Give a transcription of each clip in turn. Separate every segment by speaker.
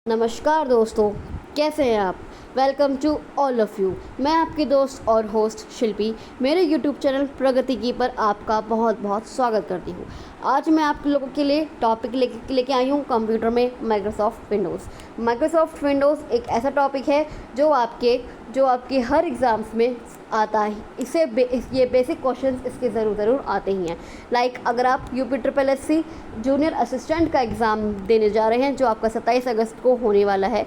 Speaker 1: नमस्कार दोस्तों, कैसे हैं आप। Welcome to all of you. मैं आपकी दोस्त और होस्ट शिल्पी मेरे यूट्यूब चैनल प्रगति की पर आपका बहुत बहुत स्वागत करती हूँ। आज मैं आप लोगों के लिए टॉपिक लेके आई हूँ कंप्यूटर में माइक्रोसॉफ्ट विंडोज़। माइक्रोसॉफ्ट विंडोज़ एक ऐसा टॉपिक है जो आपके हर एग्ज़ाम्स में आता है। ये बेसिक क्वेश्चंस इसके ज़रूर आते ही हैं। लाइक अगर आप UPSSC जूनियर असिस्टेंट का एग्ज़ाम देने जा रहे हैं जो आपका 27 अगस्त को होने वाला है,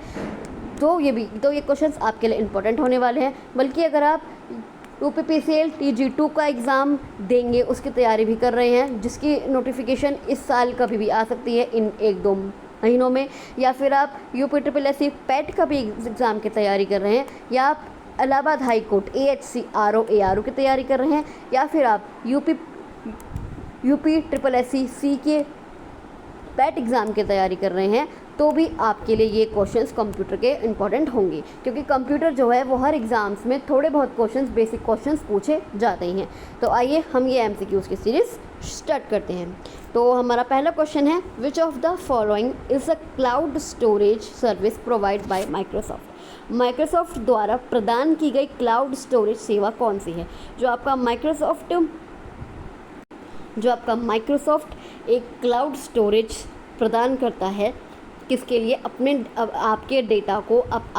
Speaker 1: तो ये क्वेश्चंस आपके लिए इम्पोर्टेंट होने वाले हैं। बल्कि अगर आप UPPCL TG2 का एग्ज़ाम देंगे, उसकी तैयारी भी कर रहे हैं, जिसकी नोटिफिकेशन इस साल कभी भी आ सकती है इन 1-2 महीनों में, या फिर आप UPSSC PET का भी एग्ज़ाम की तैयारी कर रहे हैं, या आप Allahabad high court AHC RO ARO की तैयारी कर रहे हैं, या फिर आप UPSSC के PET एग्ज़ाम की तैयारी कर रहे हैं, तो भी आपके लिए ये क्वेश्चंस कंप्यूटर के इंपॉर्टेंट होंगे। क्योंकि कंप्यूटर जो है वो हर एग्ज़ाम्स में थोड़े बहुत क्वेश्चंस, बेसिक क्वेश्चंस पूछे जाते ही हैं। तो आइए हम ये MCQs की सीरीज़ स्टार्ट करते हैं। तो हमारा पहला क्वेश्चन है, विच of the following is a cloud storage service provide by Microsoft. Microsoft द्वारा प्रदान की गई क्लाउड स्टोरेज सेवा कौन सी है। जो आपका माइक्रोसॉफ्ट एक क्लाउड स्टोरेज प्रदान करता है, किसके लिए, आपके डेटा को आप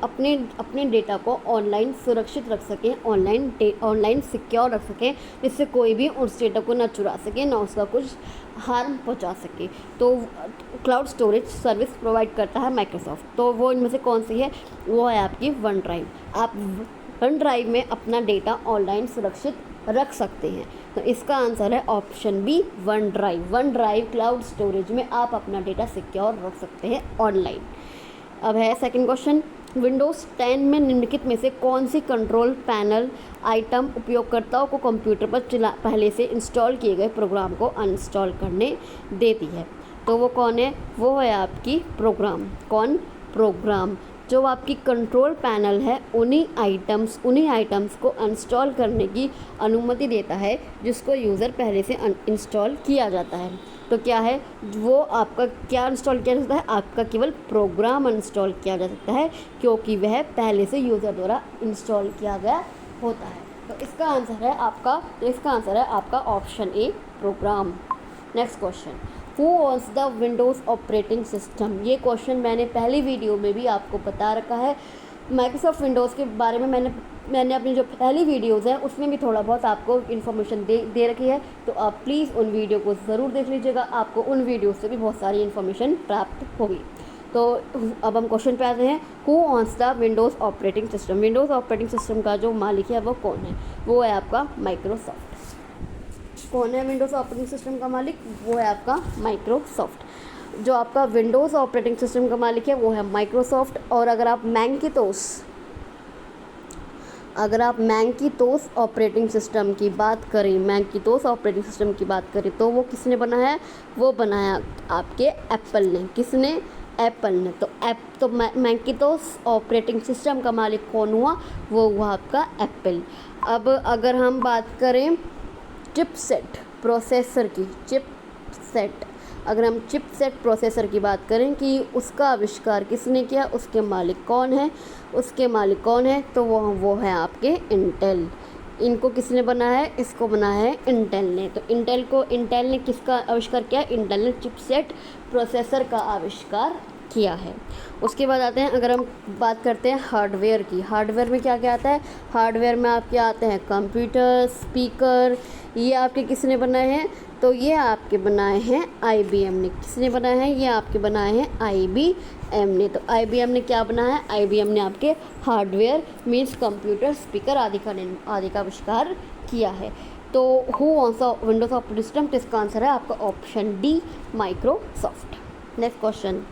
Speaker 1: अपने डेटा को ऑनलाइन सुरक्षित रख सकें, ऑनलाइन सिक्योर रख सकें, जिससे कोई भी उस डेटा को ना चुरा सके, ना उसका कुछ हार्म पहुंचा सके। तो क्लाउड स्टोरेज सर्विस प्रोवाइड करता है माइक्रोसॉफ्ट। तो वो इनमें से कौन सी है, वो है आपकी वन ड्राइव। आप वन ड्राइव में अपना डेटा ऑनलाइन सुरक्षित रख सकते हैं। तो इसका आंसर है option B, OneDrive. OneDrive cloud storage में आप अपना डेटा सिक्योर रख सकते हैं ऑनलाइन। अब है सेकंड क्वेश्चन, विंडोज़ 10 में निम्नलिखित में से कौन सी कंट्रोल पैनल आइटम उपयोगकर्ताओं को कंप्यूटर पर पहले से इंस्टॉल किए गए प्रोग्राम को अनइंस्टॉल करने देती है। तो वो कौन है, वो है आपकी प्रोग्राम। जो आपकी कंट्रोल पैनल है उन्हीं आइटम्स को इंस्टॉल करने की अनुमति देता है जिसको यूज़र पहले से इंस्टॉल किया जाता है। तो क्या है वो, आपका क्या इंस्टॉल किया जाता है, आपका केवल प्रोग्राम इंस्टॉल किया जा सकता है, क्योंकि वह पहले से यूज़र द्वारा इंस्टॉल किया गया होता है। तो इसका आंसर है आपका option A, program. Next question, who owns the Windows operating system. ये क्वेश्चन मैंने पहली वीडियो में भी आपको बता रखा है। माइक्रोसॉफ्ट विंडोज़ के बारे में मैंने अपनी जो पहली वीडियोज़ हैं उसमें भी थोड़ा बहुत आपको इन्फॉर्मेशन दे रखी है। तो आप प्लीज़ उन वीडियो को ज़रूर देख लीजिएगा, आपको उन वीडियो से भी बहुत सारी इन्फॉर्मेशन प्राप्त होगी। तो अब हम क्वेश्चन पे आते हैं, who owns the Windows operating system. Windows operating system का जो मालिक है वो कौन है, वो है आपका माइक्रोसॉफ्ट। कौन है विंडोज़ ऑपरेटिंग सिस्टम का मालिक, वो है आपका माइक्रोसॉफ्ट। जो आपका विंडोज़ ऑपरेटिंग सिस्टम का मालिक है वो है माइक्रोसॉफ्ट। और अगर आप मैकिंटोश ऑपरेटिंग सिस्टम की बात करें, तो वो किसने बनाया है, वो बनाया आपके एप्पल ने। किसने, एप्पल ने। तो मैकिंटोश ऑपरेटिंग सिस्टम का मालिक कौन हुआ, वो हुआ आपका एप्पल। अब अगर हम बात करें चिपसेट प्रोसेसर की, अगर हम चिपसेट प्रोसेसर की बात करें कि उसका आविष्कार किसने किया, उसके मालिक कौन है, तो वो है आपके इंटेल। इनको किसने बनाया है, इसको बनाया है इंटेल ने। तो इंटेल ने किसका आविष्कार किया, इंटेल ने चिपसेट प्रोसेसर का आविष्कार किया है। उसके बाद आते हैं, अगर हम बात करते हैं हार्डवेयर की, हार्डवेयर में क्या क्या आता है, हार्डवेयर में आपके आते हैं कंप्यूटर, स्पीकर। ये आपके किसने बनाए हैं, तो ये आपके बनाए हैं IBM ने। किसने बनाए हैं, ये आपके बनाए हैं IBM ने। तो IBM ने क्या बनाया है, IBM ने आपके हार्डवेयर मीन्स कंप्यूटर, स्पीकर आदि का आविष्कार किया है। तो हु ऑन्स विंडोज़ ऑपरेटिंग सिस्टम, इसका आंसर है आपका option D, Microsoft. Next question,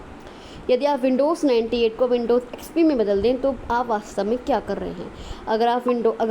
Speaker 1: यदि आप विंडोज़ 98 को विंडोज़ XP में बदल दें तो आप वास्तव में क्या कर रहे हैं। अगर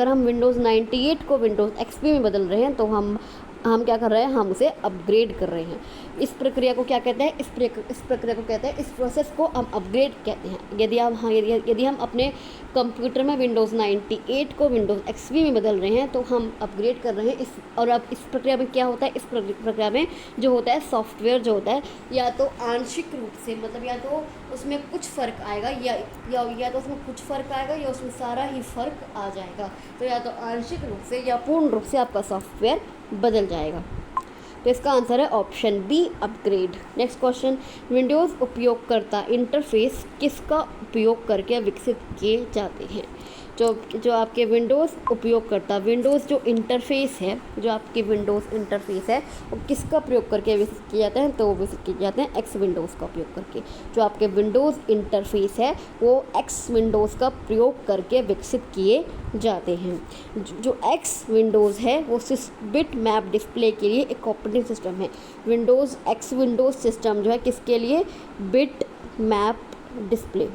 Speaker 1: हम विंडोज़ 98 को विंडोज़ XP में बदल रहे हैं तो हम क्या कर रहे हैं, हम उसे अपग्रेड कर रहे हैं। इस प्रक्रिया को क्या कहते हैं, इस प्रक्रिया को कहते हैं, इस प्रोसेस को हम अपग्रेड कहते हैं। यदि हम अपने कंप्यूटर में विंडोज़ 98 को विंडोज़ XP में बदल रहे हैं तो हम अपग्रेड कर रहे हैं और अब इस प्रक्रिया में क्या होता है, इस प्रक्रिया में जो होता है सॉफ्टवेयर जो होता है, या तो आंशिक रूप से, मतलब या तो उसमें कुछ फ़र्क आएगा या तो उसमें कुछ फ़र्क आएगा या उसमें सारा ही फ़र्क आ जाएगा। तो या तो आंशिक रूप से या पूर्ण रूप से आपका सॉफ्टवेयर बदल जाएगा। तो इसका आंसर है option B, upgrade. Next question, Windows उपयोगकर्ता इंटरफेस किसका उपयोग करके विकसित किए जाते हैं? जो आपके विंडोज़ उपयोगकर्ता, विंडोज़ जो इंटरफेस है, जो आपकी विंडोज़ इंटरफेस है, वो किसका प्रयोग करके विकसित किए जाते हैं? तो वो विकसित किए जाते हैं एक्स विंडोज़ का उपयोग करके। जो आपके विंडोज़ इंटरफेस है वो एक्स विंडोज़ का प्रयोग करके विकसित किए जाते हैं। जो एक्स विंडोज़ है वो बिट मैप डिस्प्ले के लिए एक ऑपरेटिंग सिस्टम है। विंडोज़ एक्स विंडोज़ सिस्टम जो है किसके लिए? Bit map display.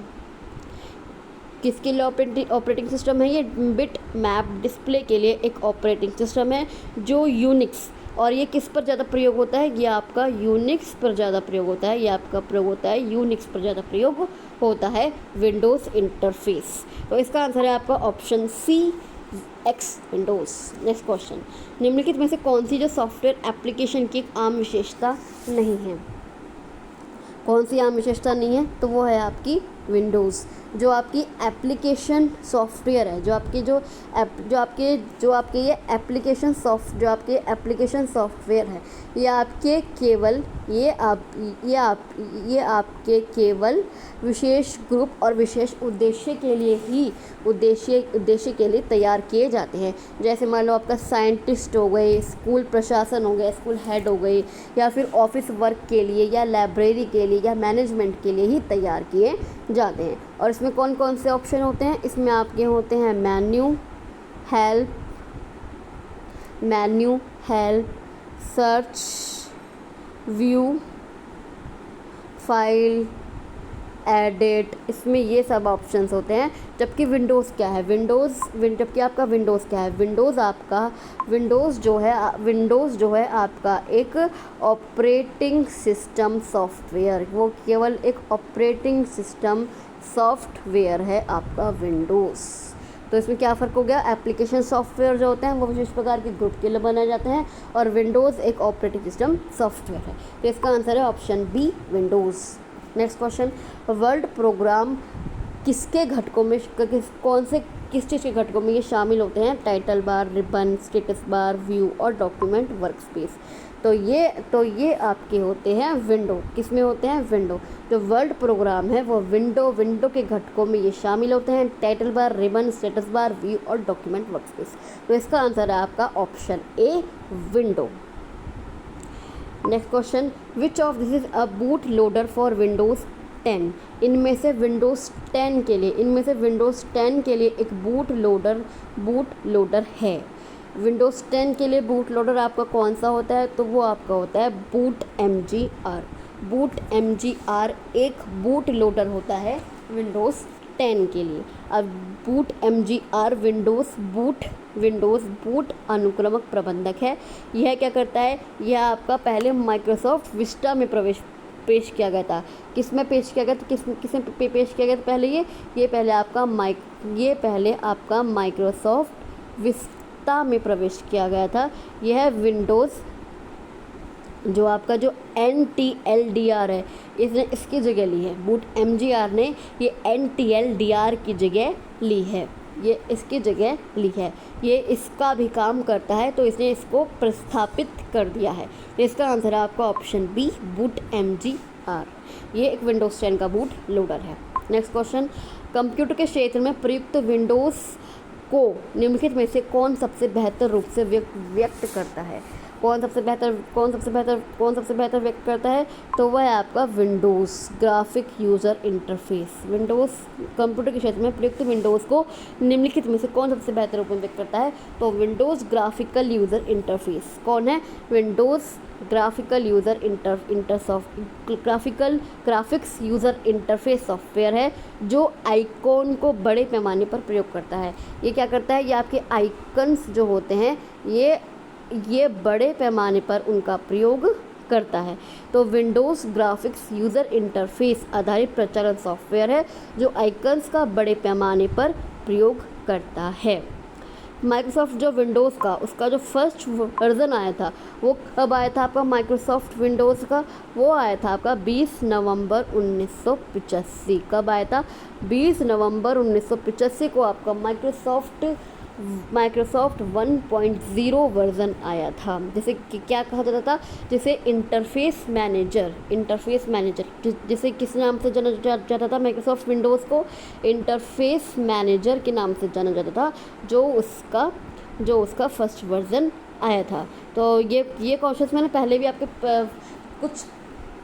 Speaker 1: किसके लिए ऑपरेटिंग सिस्टम है ये? बिट मैप डिस्प्ले के लिए एक ऑपरेटिंग सिस्टम है जो यूनिक्स, और ये किस पर ज़्यादा प्रयोग होता है? ये आपका यूनिक्स पर ज़्यादा प्रयोग होता है। ये आपका प्रयोग होता है यूनिक्स पर ज़्यादा प्रयोग होता है विंडोज़ इंटरफेस। तो इसका आंसर है आपका option C, X Windows. Next question, निम्नलिखित में से कौन सी जो सॉफ्टवेयर एप्लीकेशन की एक आम विशेषता नहीं है? कौन सी आम विशेषता नहीं है? तो वो है आपकी विंडोज़। जो आपकी एप्लीकेशन सॉफ्टवेयर है, जो आपके ये एप्लीकेशन सॉफ्टवेयर है, ये आपके केवल विशेष ग्रुप और विशेष उद्देश्य के लिए तैयार किए जाते हैं। जैसे मान लो आपका साइंटिस्ट हो गए, स्कूल प्रशासन हो गया, स्कूल हेड हो गई, या फिर ऑफिस वर्क के लिए या लाइब्रेरी के लिए या मैनेजमेंट के लिए ही तैयार किए जाते हैं। और इसमें कौन कौन से ऑप्शन होते हैं? इसमें आपके होते हैं menu, help, search, view, file, edit, इसमें ये सब ऑप्शंस होते हैं। जबकि विंडोज़ क्या है? जबकि आपका विंडोज़ क्या है? विंडोज़ जो है आपका एक ऑपरेटिंग सिस्टम सॉफ्टवेयर, वो केवल एक ऑपरेटिंग सिस्टम सॉफ्टवेयर है आपका विंडोज़। तो इसमें क्या फ़र्क हो गया? एप्लीकेशन सॉफ्टवेयर जो होते हैं वो विशेष प्रकार के ग्रुप के लिए बनाए जाते हैं, और विंडोज़ एक ऑपरेटिंग सिस्टम सॉफ्टवेयर है। तो इसका आंसर है option B, Windows. Next question, Word program किसके घटकों में किस चीज़ के घटकों में ये शामिल होते हैं? Title bar, ribbon, status bar, view और डॉक्यूमेंट वर्कस्पेस। तो ये आपके होते हैं विंडो। किस में होते हैं? विंडो। जो वर्ड प्रोग्राम है वो विंडो के घटकों में ये शामिल होते हैं, title bar, ribbon, status bar, view और डॉक्यूमेंट वर्कस्पेस। तो इसका आंसर है आपका option A, window. Next question, which of this is a boot loader for Windows 10? इनमें से विंडोज़ 10 के लिए एक बूट लोडर है। विंडोज़ 10 के लिए बूट लोडर आपका कौन सा होता है? तो वो आपका होता है बूट MGR। बूट MGR एक बूट लोडर होता है विंडोज़ 10 के लिए। अब बूट MGR विंडोज़ बूट अनुक्रमक प्रबंधक है। यह क्या करता है? यह आपका पहले माइक्रोसॉफ्ट विस्टा में पेश किया गया था। किस में पेश किया गया था? किसमें पेश किया गया था पहले? ये पहले आपका माइक्रोसॉफ्ट विस्टा में प्रवेश किया गया था। यह विंडोज़ जो आपका जो NTLDR है, इसकी जगह ली है। बूट MGR ने ये NTLDR की जगह ली है, ये इसका भी काम करता है, तो इसने इसको प्रस्थापित कर दिया है। तो इसका आंसर है आपका ऑप्शन बी, बूट MGR। ये एक विंडोज़ 10 का बूट लोडर है। नेक्स्ट क्वेश्चन, कंप्यूटर के क्षेत्र में प्रयुक्त विंडोज़ को निम्नलिखित में से कौन सबसे बेहतर रूप से व्यक्त करता है? कौन सबसे बेहतर व्यक्त करता है? तो वह है आपका Windows graphic user interface. Windows computer के क्षेत्र में प्रयुक्त विंडोज़ को निम्नलिखित में से कौन सबसे बेहतर रूप में व्यक्त करता है? तो विंडोज़ ग्राफिकल यूज़र इंटरफेस। कौन है? Windows graphics user interface software है जो आइकॉन को बड़े पैमाने पर प्रयोग करता है। ये क्या करता है? ये आपके आइकन्स जो होते हैं ये बड़े पैमाने पर उनका प्रयोग करता है। तो विंडोज़ ग्राफिक्स यूज़र इंटरफेस आधारित प्रचालन सॉफ्टवेयर है जो आइकन्स का बड़े पैमाने पर प्रयोग करता है। माइक्रोसॉफ्ट जो विंडोज़ का उसका जो फर्स्ट वर्ज़न आया था वो कब आया था आपका माइक्रोसॉफ्ट विंडोज़ का? वो आया था आपका 20 नवंबर 1985। कब आया था? 20 नवंबर 1985 को आपका माइक्रोसॉफ्ट 1.0 वर्ज़न आया था, जिसे क्या कहा जाता था? जिसे इंटरफेस मैनेजर जिसे किस नाम से जाना जाता था? माइक्रोसॉफ्ट विंडोज़ को इंटरफेस मैनेजर के नाम से जाना जाता था, जो उसका फर्स्ट वर्ज़न आया था। तो ये क्वेश्चंस मैंने पहले भी आपके कुछ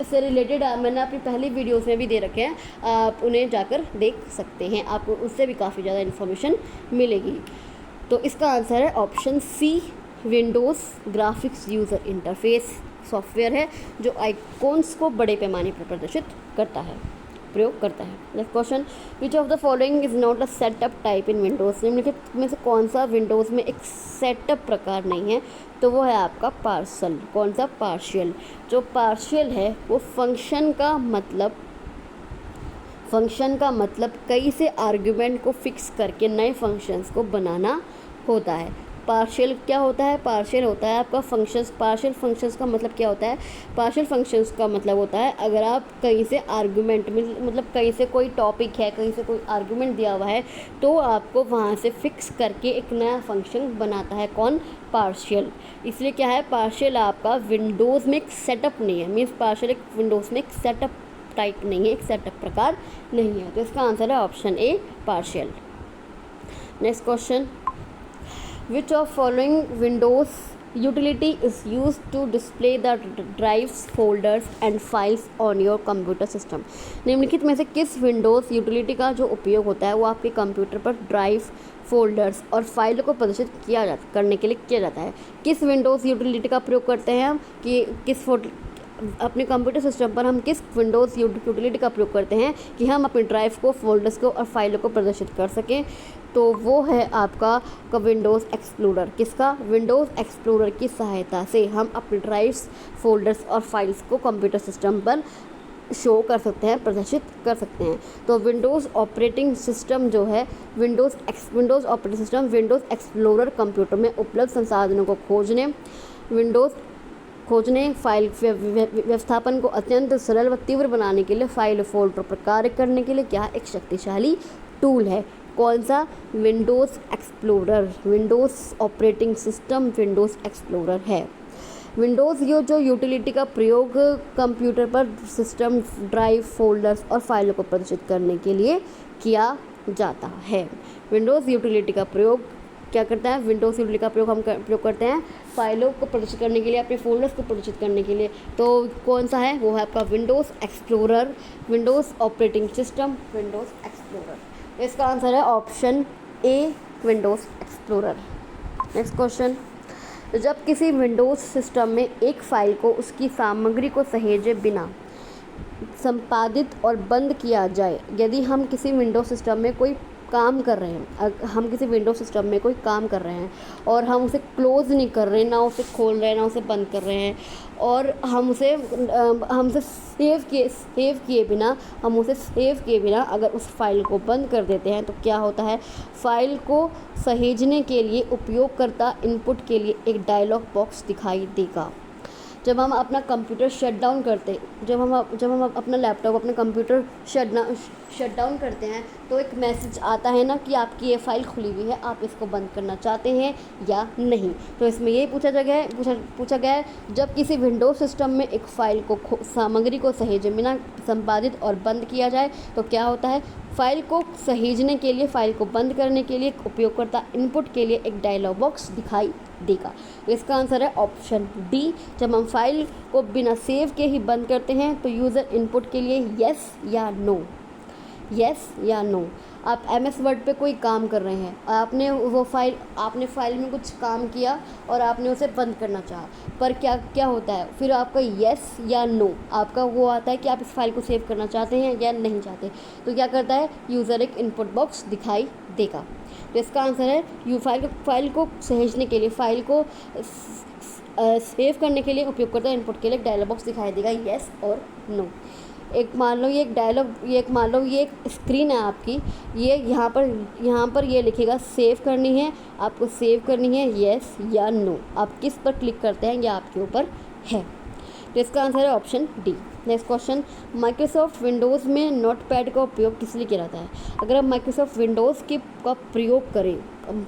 Speaker 1: से रिलेटेड मैंने अपनी पहली वीडियोस में भी दे रखे हैं, आप उन्हें जाकर देख सकते हैं, आपको उससे भी काफ़ी ज़्यादा इन्फॉर्मेशन मिलेगी। तो इसका आंसर है option C, Windows graphics user interface software है जो आइकॉन्स को बड़े पैमाने पर प्रयोग करता है। Next question, which of the following is not a setup type in Windows? निम्नलिखित में से कौन सा विंडोज़ में एक सेटअप प्रकार नहीं है? तो वो है आपका पार्सल। कौन सा? पार्शियल। जो पार्शियल है वो फंक्शन का मतलब कई से आर्ग्यूमेंट को फिक्स करके नए फंक्शंस को बनाना होता है। पार्शियल क्या होता है? पार्शियल होता है आपका फंक्शंस। पार्शियल फंक्शंस का मतलब क्या होता है? पार्शियल फंक्शंस का मतलब होता है अगर आप कहीं से आर्गुमेंट मतलब कहीं से कोई टॉपिक है, कहीं से कोई आर्गुमेंट दिया हुआ है, तो आपको वहाँ से फिक्स करके एक नया फंक्शन बनाता है। कौन? पार्शियल। इसलिए क्या है? पार्शियल आपका विंडोज़ में एक सेटअप नहीं है, मीन्स पार्शियल एक विंडोज़ में एक सेटअप टाइप नहीं है, एक सेटअप प्रकार नहीं है। तो इसका आंसर है option A, partial. Next question, which of following Windows utility is used to display the drives, folders and files on your computer system? निम्नलिखित में से किस विंडोज़ यूटिलिटी का जो उपयोग होता है वो आपके कंप्यूटर पर ड्राइव, फोल्डर्स और फाइलों को प्रदर्शित करने के लिए किया जाता है? किस विंडोज़ यूटिलिटी का प्रयोग करते हैं हम कि अपने कंप्यूटर सिस्टम पर हम किस विंडोज़ यूटिलिटी का प्रयोग करते हैं कि हम अपने ड्राइव को, फोल्डर्स को और फाइलों को प्रदर्शित कर सकें? तो वो है आपका विंडोज़ एक्सप्लोरर। किसका? विंडोज़ एक्सप्लोरर की सहायता से हम अपने ड्राइव्स, फोल्डर्स और फाइल्स को कंप्यूटर सिस्टम पर शो कर सकते हैं, प्रदर्शित कर सकते हैं। तो विंडोज़ ऑपरेटिंग सिस्टम जो है Windows operating system Windows explorer computer में उपलब्ध संसाधनों को खोजने, फाइल व्यवस्थापन को अत्यंत सरल व तीव्र बनाने के लिए, फाइल फोल्डर पर कार्य करने के लिए क्या एक शक्तिशाली टूल है? कौन सा? Windows explorer. Windows operating system Windows explorer है। विंडोज़ जो यूटिलिटी का प्रयोग कंप्यूटर पर सिस्टम, ड्राइव, फोल्डर्स और फाइलों को प्रदर्शित करने के लिए किया जाता है। विंडोज़ यूटिलिटी का प्रयोग क्या करता है? विंडोज़ यूटिलिटी का प्रयोग करते हैं फाइलों को प्रदर्शित करने के लिए, अपने फोल्डर्स को प्रदर्शित करने के लिए। तो कौन सा है? वो है आपका Windows explorer, Windows operating system Windows explorer. इसका आंसर है ऑप्शन ए, विंडोज़ एक्सप्लोरर। नेक्स्ट क्वेश्चन, जब किसी विंडोज़ सिस्टम में एक फ़ाइल को उसकी सामग्री को सहेजे बिना संपादित और बंद किया जाए, यदि हम किसी विंडोज़ सिस्टम में कोई काम कर रहे हैं और हम उसे क्लोज़ नहीं कर रहे, ना उसे खोल रहे हैं, ना उसे बंद कर रहे हैं, और हम उसे सेव किए बिना अगर उस फाइल को बंद कर देते हैं तो क्या होता है? फाइल को सहेजने के लिए उपयोगकर्ता इनपुट के लिए एक डायलॉग बॉक्स दिखाई देगा। जब हम अपना कंप्यूटर शट डाउन करते जब हम अपना लैपटॉप, अपना कंप्यूटर शट डाउन करते हैं तो एक मैसेज आता है ना कि आपकी ये फ़ाइल खुली हुई है, आप इसको बंद करना चाहते हैं या नहीं। तो इसमें यही पूछा गया है जब किसी विंडोज़ सिस्टम में एक फ़ाइल को सामग्री को सहेजे बिना संपादित और बंद किया जाए तो क्या होता है? फ़ाइल को सहेजने के लिए, फ़ाइल को बंद करने के लिए उपयोगकर्ता इनपुट के लिए एक डायलॉग बॉक्स दिखाई देगा। तो इसका आंसर है ऑप्शन डी। जब हम फाइल को बिना सेव के ही बंद करते हैं तो यूज़र इनपुट के लिए यस या नो। आप MS वर्ड पे कोई काम कर रहे हैं, आपने फाइल में कुछ काम किया और आपने उसे बंद करना चाहा, पर क्या होता है? फिर आपका यस या नो आपका वो आता है कि आप इस फाइल को सेव करना चाहते हैं या नहीं चाहते। तो क्या करता है? यूज़र एक इनपुट बॉक्स दिखाई देगा। तो इसका आंसर है फाइल को सहेजने के लिए, फाइल को सेव करने के लिए उपयोगकर्ता इनपुट के लिए डायलॉग बॉक्स दिखाई देगा, येस और नो। एक मान लो ये एक डायलॉग, ये एक मान लो ये एक स्क्रीन है आपकी, ये यहाँ पर ये लिखेगा सेव करनी है, आपको सेव करनी है येस या नो, आप किस पर क्लिक करते हैं ये आपके ऊपर है। तो इसका आंसर है option D. Next question, Microsoft Windows में नोटपैड का उपयोग किस लिए किया जाता है? अगर हम माइक्रोसॉफ्ट विंडोज़ का प्रयोग करें,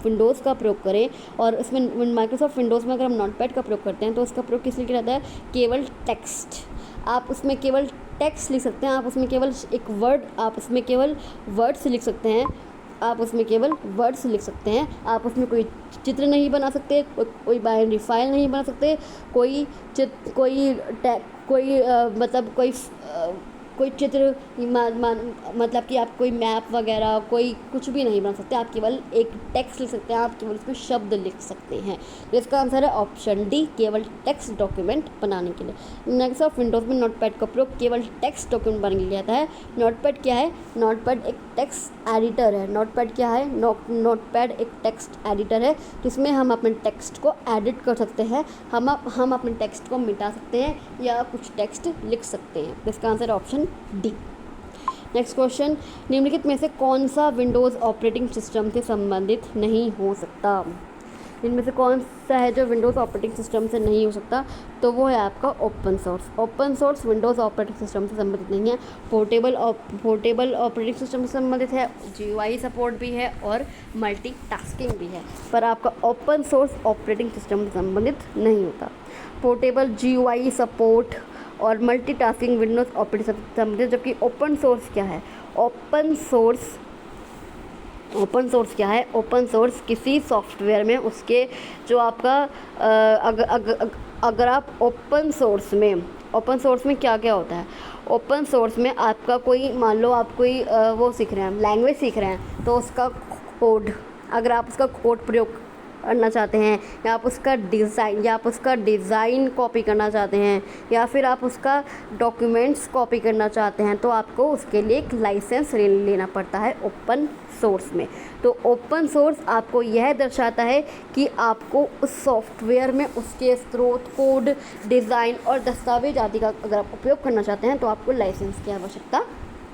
Speaker 1: विंडोज़ का प्रयोग करें और इसमें माइक्रोसॉफ्ट विंडोज़ में अगर हम नोटपैड का प्रयोग करते हैं तो उसका प्रयोग किस लिए किया जाता है? केवल टेक्स्ट, आप उसमें केवल टेक्स्ट लिख सकते हैं, आप उसमें केवल एक वर्ड, आप उसमें केवल वर्ड्स लिख सकते हैं, आप उसमें केवल वर्ड्स लिख सकते हैं, आप उसमें कोई चित्र नहीं बना सकते, कोई बाइनरी फाइल नहीं बना सकते, कोई चित्र, मतलब कोई चित्र मतलब कि आप कोई मैप वगैरह कोई कुछ भी नहीं बना सकते, आप केवल एक टेक्स्ट लिख सकते हैं, आप केवल उसमें शब्द लिख सकते हैं। तो इसका आंसर है ऑप्शन डी, केवल टेक्स्ट डॉक्यूमेंट बनाने के लिए। माइक्रोसॉफ्ट विंडोज़ में नोटपैड का प्रयोग केवल टेक्स्ट डॉक्यूमेंट बनाने के लिए आता है। नोटपैड क्या है? नोटपैड एक टेक्स्ट एडिटर है। नोटपैड क्या है? नोटपैड एक टेक्स्ट एडिटर है जिसमें हम अपने टेक्स्ट को एडिट कर सकते हैं, हम अपने टेक्स्ट को मिटा सकते हैं या कुछ टेक्स्ट लिख सकते हैं। तो इसका आंसर है ऑप्शन डी। नेक्स्ट क्वेश्चन, निम्नलिखित में से कौन सा विंडोज़ ऑपरेटिंग सिस्टम से संबंधित नहीं हो सकता? इनमें से कौन सा है जो विंडोज़ ऑपरेटिंग सिस्टम से नहीं हो सकता? तो वो है आपका open source. Open source Windows operating system से संबंधित नहीं है। पोर्टेबल ऑपरेटिंग सिस्टम से संबंधित है, GUI सपोर्ट भी है और मल्टीटास्किंग भी है, पर आपका ओपन सोर्स ऑपरेटिंग सिस्टम से संबंधित नहीं होता। पोर्टेबल, GUI सपोर्ट और मल्टीटास्किंग विंडोज़ ऑपरेटिंग सिस्टम से संबंधित, जबकि ओपन सोर्स क्या है? ओपन सोर्स क्या है? ओपन सोर्स किसी सॉफ्टवेयर में उसके जो आपका अगर आप ओपन सोर्स में क्या क्या होता है? ओपन सोर्स में आपका कोई, मान लो आप कोई वो सीख रहे हैं, लैंग्वेज सीख रहे हैं, तो उसका कोड, अगर आप उसका कोड प्रयोग करना चाहते हैं या आप उसका डिज़ाइन कॉपी करना चाहते हैं या फिर आप उसका डॉक्यूमेंट्स कॉपी करना चाहते हैं, तो आपको उसके लिए एक लाइसेंस लेना पड़ता है ओपन सोर्स में। तो ओपन सोर्स आपको यह दर्शाता है कि आपको उस सॉफ्टवेयर में उसके स्रोत कोड, डिज़ाइन और दस्तावेज आदि का अगर आप उपयोग करना चाहते हैं तो आपको लाइसेंस की आवश्यकता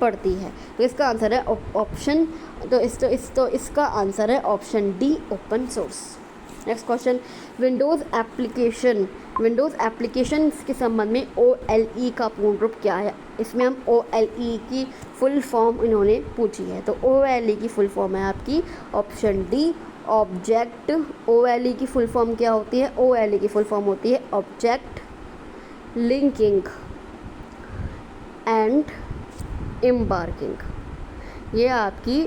Speaker 1: पड़ती है। तो इसका आंसर है ऑप्शन, इसका आंसर है option D, open source. Next question, Windows application के संबंध में OLE का पूर्ण रूप क्या है? इसमें हम OLE की फुल फॉर्म इन्होंने पूछी है। तो OLE की फुल फॉर्म है आपकी ऑप्शन डी, ऑब्जेक्ट। OLE की फुल फॉर्म क्या होती है? OLE की फुल फॉर्म होती है ऑब्जेक्ट लिंकिंग एंड एम्बार्किंग। ये आपकी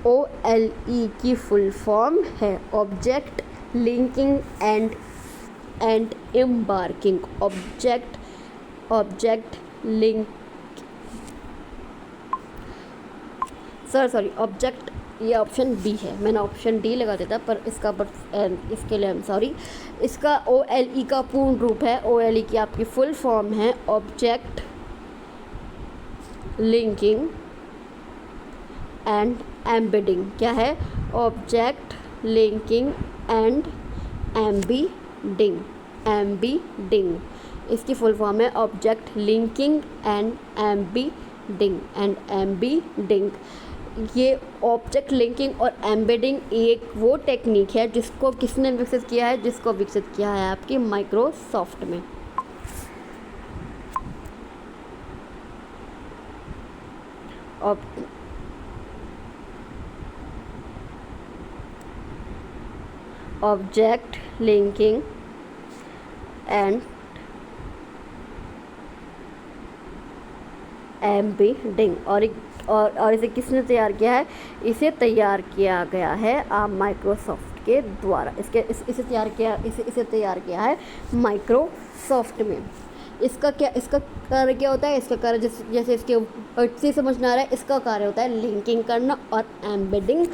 Speaker 1: OLE की फुल फॉर्म है, object linking and embarking. Object link object, ये ऑप्शन बी है, मैंने ऑप्शन डी लगा देता पर इसके लिए सॉरी। इसका OLE का पूर्ण रूप है, OLE की आपकी फुल फॉर्म है ऑब्जेक्ट लिंकिंग एंड एम्बेडिंग। क्या है? Object linking and embedding. इसकी फुल फॉर्म है ऑब्जेक्ट लिंकिंग एंड एम्बेडिंग। ये ऑब्जेक्ट लिंकिंग और एम्बेडिंग एक वो टेक्निक है जिसको किसने विकसित किया है? जिसको विकसित किया है आपकी माइक्रोसॉफ्ट में। ऑब्जेक्ट लिंकिंग एंड एम्बेडिंग और इसे किसने तैयार किया है? इसे तैयार किया गया है माइक्रोसॉफ्ट के द्वारा। इसे तैयार किया है माइक्रोसॉफ्ट में। इसका कार्य क्या होता है? इसका कार्य जैसे इसके वर्ड से समझना आ रहा है, इसका कार्य होता है लिंकिंग करना और एम्बेडिंग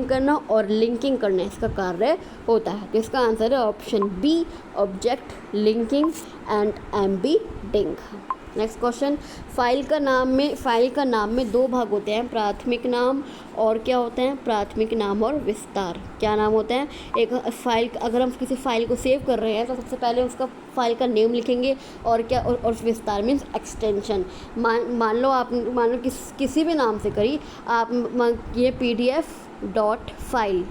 Speaker 1: करना और लिंकिंग करना, इसका कार्य होता है। तो इसका आंसर है option B, object linking and embedding. Next question, file का नाम में दो भाग होते हैं, प्राथमिक नाम और क्या होते हैं, प्राथमिक नाम और विस्तार। क्या नाम होते हैं, एक फाइल, अगर हम किसी फाइल को सेव कर रहे हैं तो सबसे पहले उसका फाइल का नेम लिखेंगे और क्या, और विस्तार मीन्स एक्सटेंशन। मान लो किसी भी नाम से करी आप, ये pdf.file,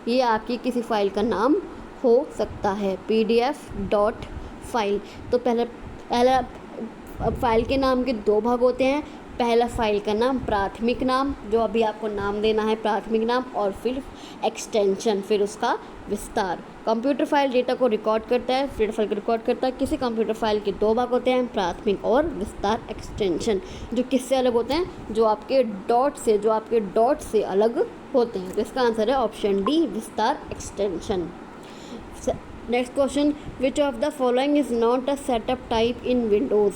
Speaker 1: ये आपकी किसी फाइल का नाम हो सकता है, pdf.file। तो पहला फाइल के नाम के दो भाग होते हैं, पहला फाइल का नाम प्राथमिक नाम, जो अभी आपको नाम देना है प्राथमिक नाम, और फिर एक्सटेंशन, फिर उसका विस्तार। कंप्यूटर फाइल डेटा को रिकॉर्ड करता है, डेटा फाइल को रिकॉर्ड करता है। किसी कंप्यूटर फाइल के दो भाग होते हैं, प्राथमिक और विस्तार एक्सटेंशन, जो किससे अलग होते हैं, जो आपके डॉट से अलग होते हैं। तो इसका आंसर है ऑप्शन डी, विस्तार extension. Next question, which of the following is not a setup type in Windows.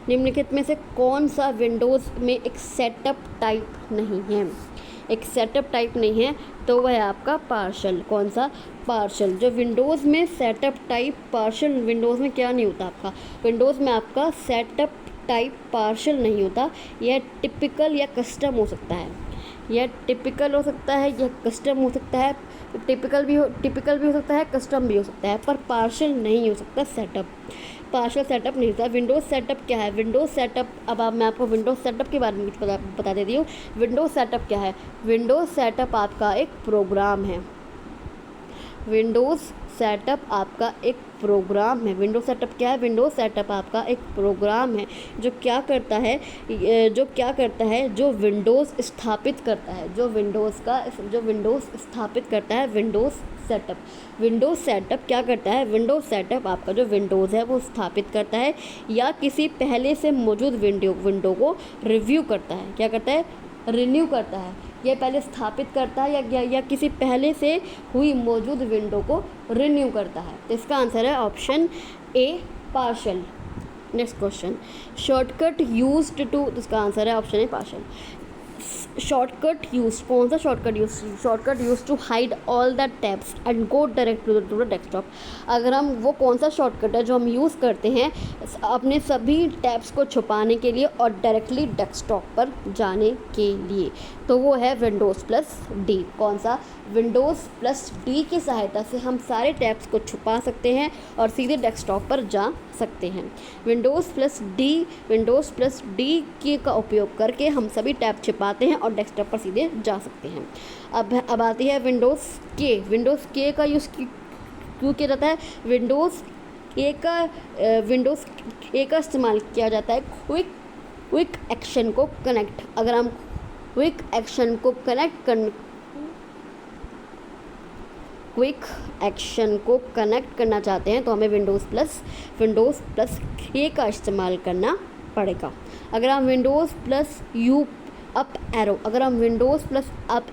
Speaker 1: निम्नलिखित में से कौन सा विंडोज़ में एक सेटअप टाइप नहीं है, एक सेटअप टाइप नहीं है, तो वह है आपका पार्शल। कौन सा, पार्शल। जो विंडोज़ में सेटअप टाइप पार्शल, विंडोज़ में क्या नहीं होता आपका, विंडोज़ में आपका सेटअप टाइप पार्शल नहीं होता। यह टिपिकल या कस्टम हो सकता है, यह टिपिकल हो सकता है, यह कस्टम हो सकता है। टिपिकल भी हो सकता है, कस्टम भी हो सकता है, पर पार्शल नहीं हो सकता सेटअप। पार्शल सेटअप नहीं होता। विंडोज़ सेटअप क्या है, विंडोज़ सेटअप, मैं आपको विंडोज़ सेटअप के बारे में कुछ बता देती हूँ। विंडोज़ सेटअप क्या है, विंडोज़ सेटअप आपका एक प्रोग्राम है, विंडोज़ सेटअप आपका एक प्रोग्राम है। विंडोज़ सेटअप क्या है, विंडोज़ सेटअप आपका एक प्रोग्राम है जो क्या करता है, जो विंडोज़ स्थापित करता है, जो विंडोज़ स्थापित करता है, विंडोज़ सेटअप। विंडोज़ सेटअप क्या करता है, विंडोज़ सेटअप आपका जो विंडोज़ है वो स्थापित करता है या किसी पहले से मौजूद विंडो को रिव्यू करता है। क्या करता है, रिन्यू करता है। ये पहले स्थापित करता है या किसी पहले से हुई मौजूद विंडो को रिन्यू करता है। तो इसका आंसर है option A, partial. Next question, shortcut used to, इसका आंसर है option A, partial. Shortcut use, कौन सा shortcut use to hide all the tabs and go direct to the desktop. अगर हम, वो कौन सा शॉर्टकट है जो हम यूज़ करते हैं अपने सभी टैब्स को छुपाने के लिए और डायरेक्टली डेस्कटॉप पर जाने के लिए, तो वो है विंडोज़ प्लस डी। कौन सा, विंडोज़ प्लस डी की सहायता से हम सारे टैब्स को छुपा सकते हैं और सीधे डेस्कटॉप पर जा सकते हैं। विंडोज़ प्लस डी का उपयोग करके हम सभी टैब छिपाते हैं और डेस्कटॉप पर सीधे जा सकते हैं। अब आती है विंडोज़ के का यूज़ क्यों किया जाता है। विंडोज़ ए का इस्तेमाल किया जाता है क्विक एक्शन को कनेक्ट, अगर हम क्विक एक्शन को कनेक्ट करना चाहते हैं तो हमें विंडोज़ प्लस ए का इस्तेमाल करना पड़ेगा। अगर हम विंडोज़ प्लस अप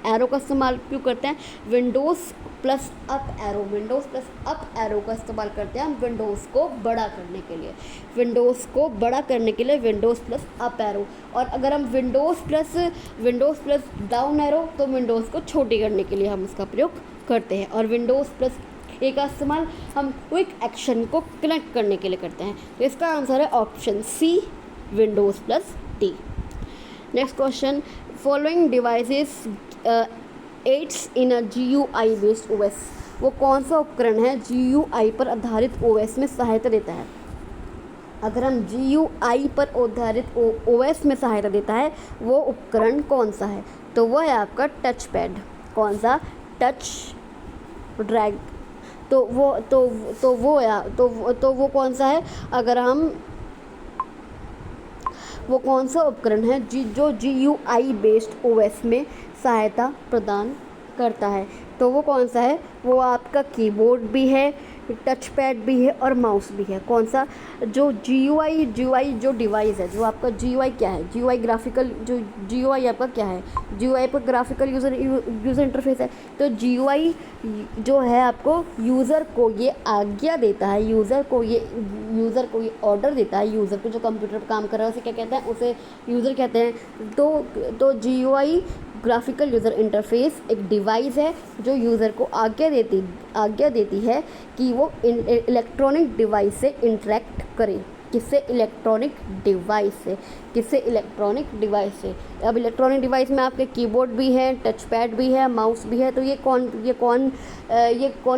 Speaker 1: एरो का इस्तेमाल क्यों करते हैं, विंडोज़ प्लस अप एरो का इस्तेमाल करते हैं हम विंडोज़ को बड़ा करने के लिए, विंडोज़ प्लस अप एरो। और अगर हम विंडोज़ प्लस डाउन एरो, तो विंडोज़ को छोटी करने के लिए हम इसका प्रयोग करते हैं। और विंडोज़ प्लस ए का इस्तेमाल हम क्विक एक्शन को कनेक्ट करने के लिए करते हैं। तो इसका आंसर है option C, Windows plus T. Next question, following devices aids in a GUI based OS। वो कौन सा उपकरण है GUI पर आधारित OS में सहायता देता है। अगर हम GUI पर आधारित OS में सहायता देता है, वो उपकरण कौन सा है, तो वो है आपका टच पैड। कौन सा, टच ड्रैग। तो वो कौन सा है, अगर हम, वो कौन सा उपकरण है जो GUI बेस्ड OS में सहायता प्रदान करता है, तो वो कौन सा है, वो आपका कीबोर्ड भी है, टच पैड भी है और माउस भी है। कौन सा, जो GUI जो डिवाइस है, जो आपका GUI क्या है, GUI ग्राफिकल, जो GUI आपका क्या है, GUI पर ग्राफिकल यूज़र इंटरफेस है। तो GUI जो है आपको यूज़र को ये आज्ञा देता है, यूज़र को ये ऑर्डर देता है, यूज़र को जो कंप्यूटर पर काम कर रहा है उसे क्या कहते हैं, उसे यूज़र कहते हैं। तो GUI ग्राफिकल यूज़र इंटरफेस एक डिवाइस है जो यूज़र को आज्ञा देती है कि वो इलेक्ट्रॉनिक डिवाइस से इंटरेक्ट करे। किससे? इलेक्ट्रॉनिक डिवाइस से। किससे? इलेक्ट्रॉनिक डिवाइस से। अब इलेक्ट्रॉनिक डिवाइस में आपके कीबोर्ड भी है, टच पैड भी है, माउस भी है, तो ये कौन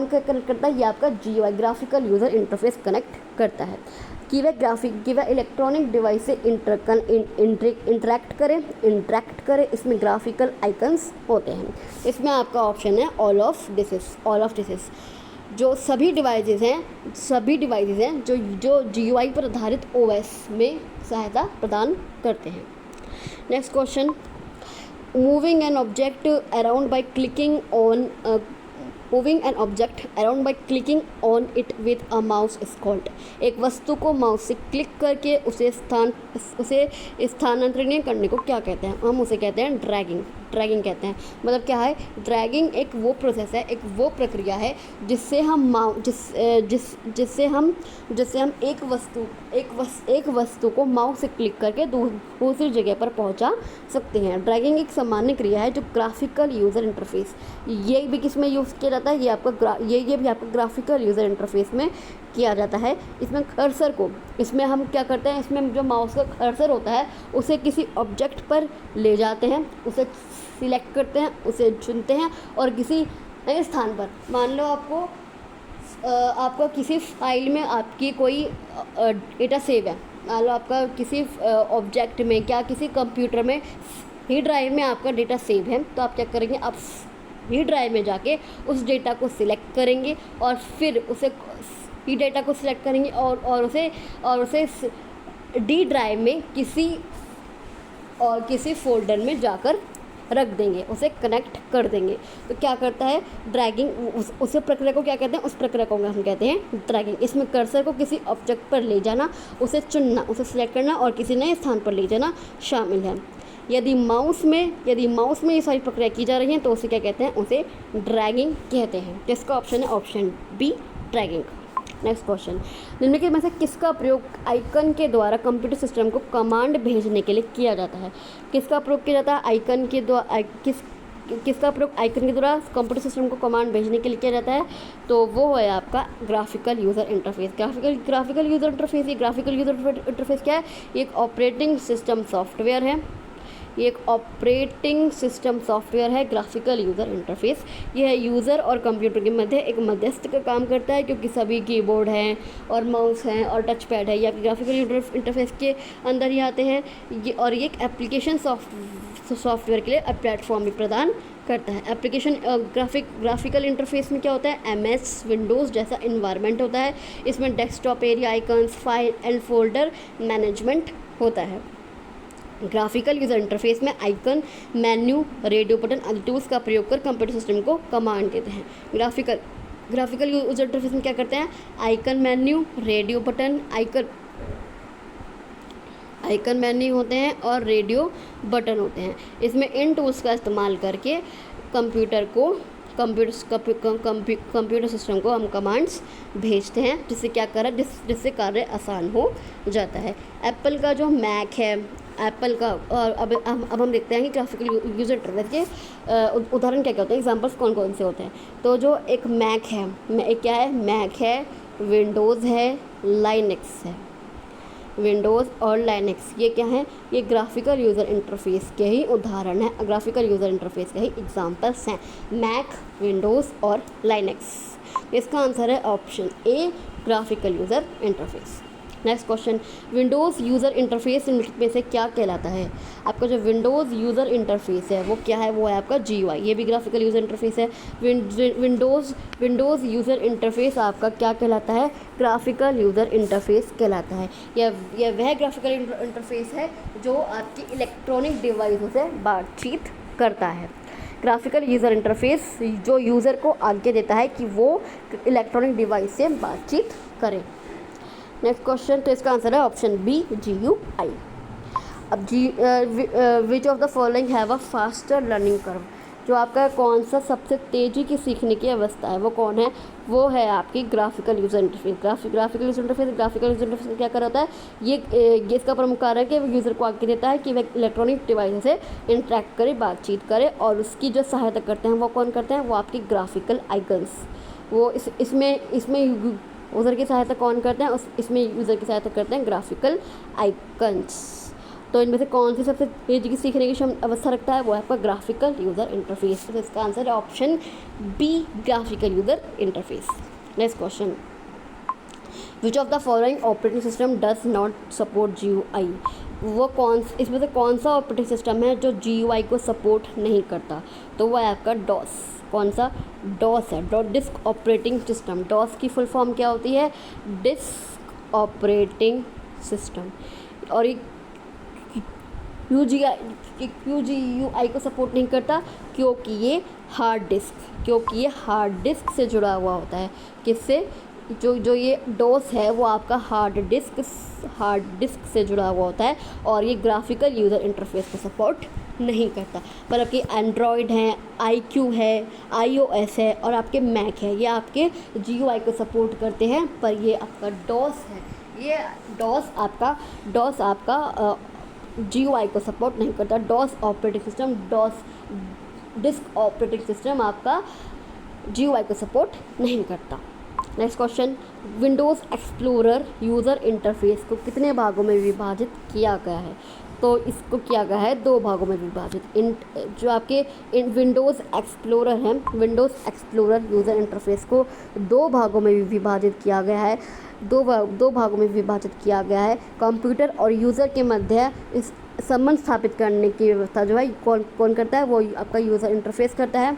Speaker 1: कनेक्ट करता है? ये आपका GUI graphical user interface connect करता है कि वह इलेक्ट्रॉनिक डिवाइस से इंटरेक्ट करे। इसमें ग्राफिकल आइकन्स होते हैं। इसमें आपका ऑप्शन है ऑल ऑफ दिस। जो सभी डिवाइसेस हैं जो GUI पर आधारित OS में सहायता प्रदान करते हैं। Next question, moving an object around by clicking on it with a mouse is called. एक वस्तु को माउस से क्लिक करके उसे स्थानांतरित करने को क्या कहते हैं? हम उसे कहते हैं ड्रैगिंग कहते हैं। मतलब क्या है? ड्रैगिंग एक वो प्रोसेस है, एक वो प्रक्रिया है जिससे हम एक वस्तु को माउस से क्लिक करके दूसरी जगह पर पहुंचा सकते हैं। ड्रैगिंग एक सामान्य क्रिया है जो ग्राफिकल यूज़र इंटरफेस, ये भी किस में यूज़ किया जाता है? ये भी आपका ग्राफिकल यूज़र इंटरफेस में किया जाता है। इसमें कर्सर को, इसमें हम क्या करते हैं? इसमें जो माउस का कर्सर होता है उसे किसी ऑब्जेक्ट पर ले जाते हैं, उसे सिलेक्ट करते हैं, उसे चुनते हैं और किसी नए स्थान पर, मान लो आपको किसी फाइल में आपकी कोई डेटा सेव है, मान लो आपका किसी ऑब्जेक्ट में, क्या किसी कंप्यूटर में ही ड्राइव में आपका डेटा सेव है, तो आप क्या करेंगे? आप ही ड्राइव में जाके उस डेटा को सिलेक्ट करेंगे और फिर उसे ही डेटा को सिलेक्ट करेंगे और उसे डी ड्राइव में किसी फोल्डर में जाकर रख देंगे, उसे कनेक्ट कर देंगे। तो क्या करता है ड्रैगिंग? उस प्रक्रिया को क्या कहते हैं? उस प्रक्रिया को हम कहते हैं ड्रैगिंग। इसमें कर्सर को किसी ऑब्जेक्ट पर ले जाना, उसे चुनना, उसे सिलेक्ट करना और किसी नए स्थान पर ले जाना शामिल है। यदि माउस में ये सारी प्रक्रिया की जा रही है तो उसे क्या कहते हैं? उसे ड्रैगिंग कहते हैं। जिसका ऑप्शन है option B, dragging. Next question, निम्नलिखित में से किसका प्रयोग आइकन के द्वारा कंप्यूटर सिस्टम को कमांड भेजने के लिए किया जाता है? किसका प्रयोग किया जाता है आइकन के द्वारा? किसका प्रयोग आइकन के द्वारा कंप्यूटर सिस्टम को कमांड भेजने के लिए किया जाता है? तो वो है आपका graphical user interface. Graphical user interface. ये ग्राफिकल यूज़र इंटरफेस क्या है? ये एक ऑपरेटिंग सिस्टम सॉफ्टवेयर है। ये एक ऑपरेटिंग सिस्टम सॉफ्टवेयर है ग्राफिकल यूज़र इंटरफेस। यह यूज़र और कंप्यूटर के मध्य एक मध्यस्थ का काम करता है, क्योंकि सभी कीबोर्ड हैं और माउस हैं और टच पैड है, या ग्राफिकल यूज़र इंटरफेस के अंदर ही आते हैं। और ये एक एप्लीकेशन सॉफ्टवेयर के लिए प्लेटफॉर्म भी प्रदान करता है। एप्लीकेशन ग्राफिकल इंटरफेस में क्या होता है? MS विंडोज़ जैसा इन्वायरमेंट होता है। इसमें desktop area, icons, file and folder management होता है। ग्राफिकल यूज़र इंटरफेस में आइकन, मेन्यू, रेडियो बटन आदि टूल्स का प्रयोग कर कंप्यूटर सिस्टम को कमांड देते हैं। ग्राफिकल यूज़र इंटरफेस में क्या करते हैं? Icon, menu, radio button, icon menu होते हैं और रेडियो बटन होते हैं। इसमें इन टूल्स का इस्तेमाल करके कंप्यूटर सिस्टम को हम कमांड्स भेजते हैं, जिससे कार्य आसान हो जाता है। एप्पल का जो मैक है, एप्पल का, और अब हम देखते हैं कि ग्राफिकल यूज़र इंटरफेस के उदाहरण क्या होते हैं, एग्जांपल्स कौन कौन से होते हैं। तो जो एक मैक है, क्या है? मैक है, विंडोज़ है, लाइनक्स है। विंडोज़ और लाइनक्स ये क्या है? ये ग्राफिकल यूज़र इंटरफेस के ही उदाहरण है, ग्राफिकल यूज़र इंटरफेस के ही एग्जांपल्स हैं, मैक, विंडोज़ और लाइनक्स। इसका आंसर है ऑप्शन ए, graphical user interface. Next question, Windows user interface में से क्या कहलाता है? आपका जो विंडोज़ यूज़र इंटरफेस है वो क्या है? वो है आपका GUI। ये भी ग्राफिकल यूज़र इंटरफेस है। विंडोज़ यूज़र इंटरफेस आपका क्या कहलाता है? ग्राफिकल यूज़र इंटरफेस कहलाता है। यह वह ग्राफिकल इंटरफेस है जो आपकी इलेक्ट्रॉनिक डिवाइसों से बातचीत करता है। ग्राफिकल यूज़र इंटरफेस जो यूज़र को आज्ञा देता है कि वो इलेक्ट्रॉनिक डिवाइस से बातचीत करे। नेक्स्ट क्वेश्चन, तो इसका आंसर है ऑप्शन बी, GUI। अब which of the following have a faster learning curve? जो आपका कौन सा सबसे तेज़ी की सीखने की अवस्था है वो कौन है? वो है आपकी graphical user interface. Graphical user interface क्या कर होता है? ये इसका प्रमुख कार्य है कि वो यूज़र को आगे देता है कि वह इलेक्ट्रॉनिक डिवाइस से इंटरेक्ट करे, बातचीत करे, और उसकी जो सहायता करते हैं वो कौन करते हैं? वो आपकी ग्राफिकल आइकन्स। वो इसमें यूज़र की सहायता कौन करते हैं, इसमें यूज़र की सहायता करते हैं ग्राफिकल आइकन्स। तो इनमें से कौन सी सबसे तेज़ी की सीखने की अवस्था रखता है, वो है आपका ग्राफिकल यूज़र इंटरफेस। तो इसका आंसर है option B, graphical user interface. Next question, which of the following operating system does not support GUI। वो इसमें से कौन सा ऑपरेटिंग सिस्टम है जो GUI को सपोर्ट नहीं करता, तो वो है आपका डॉस। कौन सा, डॉस है, डिस्क ऑपरेटिंग सिस्टम। डॉस की फुल फॉर्म क्या होती है, डिस्क ऑपरेटिंग सिस्टम। और ये GUI को सपोर्ट नहीं करता क्योंकि ये हार्ड डिस्क से जुड़ा हुआ होता है। किससे, जो ये डोस है वो आपका हार्ड डिस्क से जुड़ा हुआ होता है, और ये ग्राफिकल यूज़र इंटरफेस को सपोर्ट नहीं करता। पर आपके एंड्रॉयड हैं, IQ है, iOS है और आपके मैक है, ये आपके GUI को सपोर्ट करते हैं। पर ये आपका डॉस है, ये डॉस आपका GUI को सपोर्ट नहीं करता। DOS operating system, DOS disk operating system आपका GUI को सपोर्ट नहीं करता। Next question, Windows explorer user interface को कितने भागों में विभाजित किया गया है, तो इसको किया गया है 2 भागों में विभाजित। जो आपके विंडोज़ एक्सप्लोरर हैं, विंडोज़ एक्सप्लोरर यूज़र इंटरफेस को 2 भागों में विभाजित किया गया है। दो भागों में विभाजित किया गया है। कंप्यूटर और यूज़र के मध्य इस संबंध स्थापित करने की व्यवस्था जो है कौन करता है, वो आपका यूज़र इंटरफेस करता है।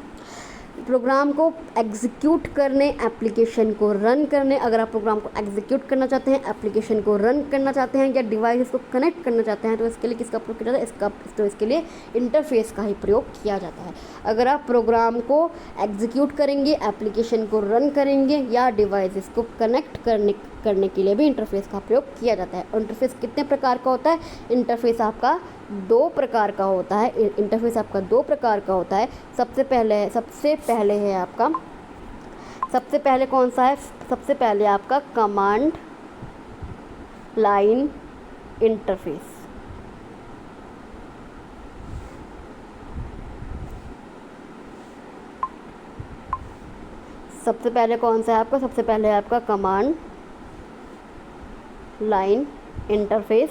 Speaker 1: प्रोग्राम को एग्जीक्यूट करने, एप्लीकेशन को रन करने, अगर आप प्रोग्राम को एग्जीक्यूट करना चाहते हैं, एप्लीकेशन को रन करना चाहते हैं या डिवाइस को कनेक्ट करना चाहते हैं, तो इसके लिए किसका प्रयोग किया जाता है, इसके लिए इंटरफेस का ही प्रयोग किया जाता है। अगर आप प्रोग्राम को एग्जीक्यूट करेंगे, एप्लीकेशन को रन करेंगे या डिवाइस को कनेक्ट करने के लिए भी इंटरफेस का प्रयोग किया जाता है। और इंटरफेस कितने प्रकार का होता है, इंटरफेस आपका 2 प्रकार का होता है। इंटरफेस आपका 2 प्रकार का होता है। सबसे पहले है आपका, सबसे पहले कौन सा है, सबसे पहले आपका कमांड लाइन इंटरफेस। सबसे पहले कौन सा है आपका, सबसे पहले है आपका कमांड लाइन इंटरफेस।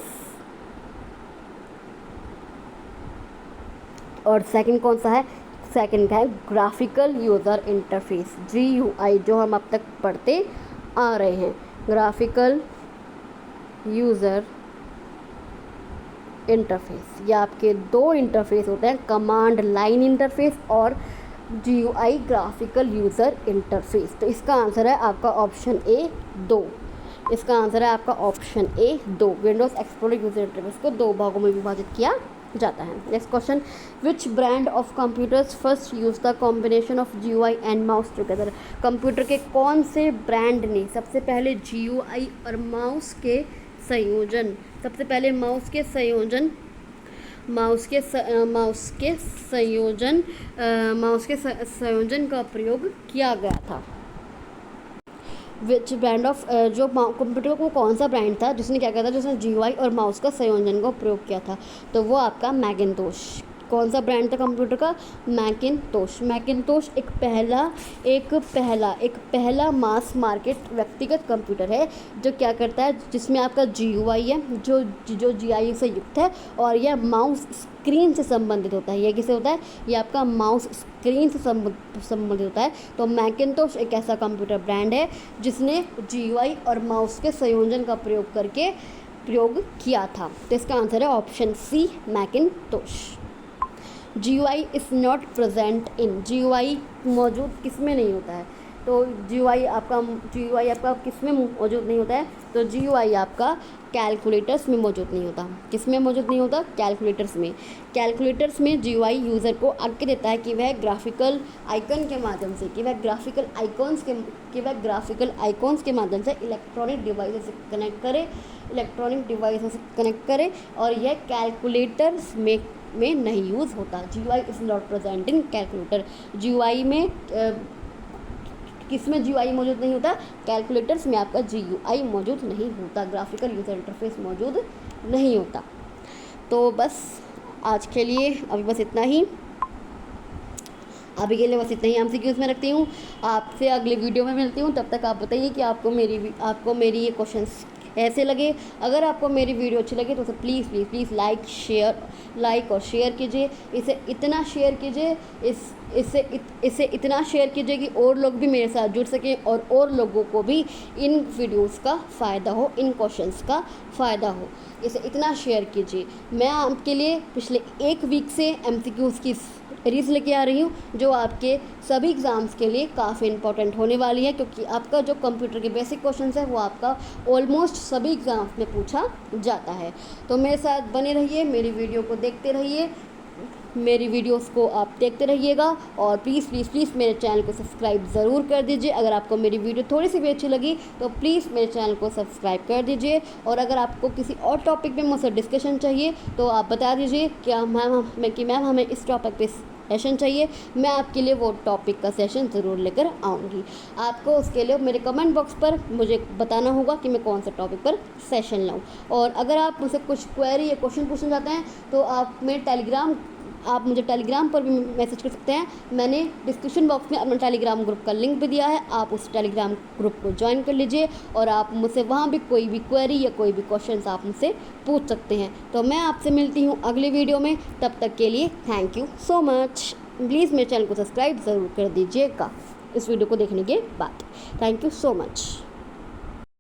Speaker 1: और सेकंड कौन सा है, सेकंड का है ग्राफिकल यूज़र इंटरफेस, GUI, जो हम अब तक पढ़ते आ रहे हैं। ग्राफिकल यूज़र इंटरफेस, ये आपके 2 इंटरफेस होते हैं, कमांड लाइन इंटरफेस और GUI ग्राफिकल यूज़र इंटरफेस। तो इसका आंसर है आपका ऑप्शन A 2। इसका आंसर है आपका option A 2। Windows explorer user interface को 2 भागों में विभाजित किया जाता है। Next question, which brand of computers first use the combination of GUI and mouse together. Computer के कौन से ब्रांड ने सबसे पहले GUI और माउस के संयोजन, सबसे पहले माउस के संयोजन का प्रयोग किया गया था। विच ब्रांड ऑफ, जो कंप्यूटर को कौन सा ब्रांड था जिसने क्या किया था, जिसने GUI और माउस का संयोजन का प्रयोग किया था, तो वो आपका मैकिन्टोश। कौन सा ब्रांड था कंप्यूटर का, मैकिन्टोश। मैकिन्टोश एक पहला मास मार्केट व्यक्तिगत कंप्यूटर है जो क्या करता है, जिसमें आपका GUI है जो GUI से युक्त है, और यह माउस स्क्रीन से संबंधित होता है। यह किसे होता है, ये आपका माउस स्क्रीन से संबंधित होता है। तो मैकिन्टोश एक ऐसा कंप्यूटर ब्रांड है जिसने GUI और माउस के संयोजन का प्रयोग किया था। तो इसका आंसर है option C, Macintosh. GUI is not present in, GUI मौजूद किस में नहीं होता है, तो GUI आपका किस में मौजूद नहीं होता है, तो GUI आपका कैलकुलेटर्स में मौजूद नहीं होता। किस में मौजूद नहीं होता, कैलकुलेटर्स में। कैलकुलेटर्स में GUI यूज़र को आज्ञा देता है कि वह ग्राफिकल आइकन के माध्यम से, ग्राफिकल आइकॉन्स के माध्यम से इलेक्ट्रॉनिक डिवाइस से कनेक्ट करे, और यह कैलकुलेटर्स में नहीं यूज़ होता। GUI is not present in calculator. GUI में किस में GUI मौजूद नहीं होता, कैलकुलेटर्स में आपका GUI मौजूद नहीं होता, ग्राफिकल यूज़र इंटरफेस मौजूद नहीं होता। तो बस आज के लिए अभी बस इतना ही। अभी के लिए बस इतना ही MCQs में रखती हूँ। आपसे अगले वीडियो में मिलती हूँ, तब तक आप बताइए कि आपको मेरी ये क्वेश्चंस ऐसे लगे। अगर आपको मेरी वीडियो अच्छी लगे तो उसे प्लीज़ प्लीज़ प्लीज़ लाइक और शेयर कीजिए। इसे इतना शेयर कीजिए इसे इतना शेयर कीजिए कि और लोग भी मेरे साथ जुड़ सकें और लोगों को भी इन वीडियोस का फ़ायदा हो, इन क्वेश्चंस का फ़ायदा हो। इसे इतना शेयर कीजिए। मैं आपके लिए पिछले 1 वीक से MCQs की सीरीज़ लेके आ रही हूँ, जो आपके सभी एग्ज़ाम्स के लिए काफ़ी इंपॉर्टेंट होने वाली है, क्योंकि आपका जो कंप्यूटर के बेसिक क्वेश्चंस है वो आपका ऑलमोस्ट सभी एग्ज़ाम्स में पूछा जाता है। तो मेरे साथ बने रहिए, मेरी वीडियो को देखते रहिए, मेरी वीडियोस को आप देखते रहिएगा। और प्लीज़ प्लीज़ प्लीज़ मेरे चैनल को सब्सक्राइब ज़रूर कर दीजिए। अगर आपको मेरी वीडियो थोड़ी सी भी अच्छी लगी तो प्लीज़ मेरे चैनल को सब्सक्राइब कर दीजिए। और अगर आपको किसी और टॉपिक पे मुझसे डिस्कशन चाहिए तो आप बता दीजिए क्या मैम हमें इस टॉपिक पे सेशन चाहिए, मैं आपके लिए वो टॉपिक का सेशन ज़रूर लेकर आऊँगी। आपको उसके लिए मेरे कमेंट बॉक्स पर मुझे बताना होगा कि मैं कौन सा टॉपिक पर सेशन लाऊँ। और अगर आप मुझसे कुछ क्वेरी या क्वेश्चन पूछना चाहते हैं तो आप मुझे टेलीग्राम पर भी मैसेज कर सकते हैं। मैंने डिस्क्रिप्शन बॉक्स में अपना टेलीग्राम ग्रुप का लिंक भी दिया है, आप उस टेलीग्राम ग्रुप को ज्वाइन कर लीजिए और आप मुझसे वहाँ भी कोई भी क्वेरी या कोई भी क्वेश्चंस आप मुझसे पूछ सकते हैं। तो मैं आपसे मिलती हूँ अगली वीडियो में, तब तक के लिए thank you so much. Please मेरे चैनल को सब्सक्राइब ज़रूर कर दीजिएगा इस वीडियो को देखने के बाद। Thank you so much.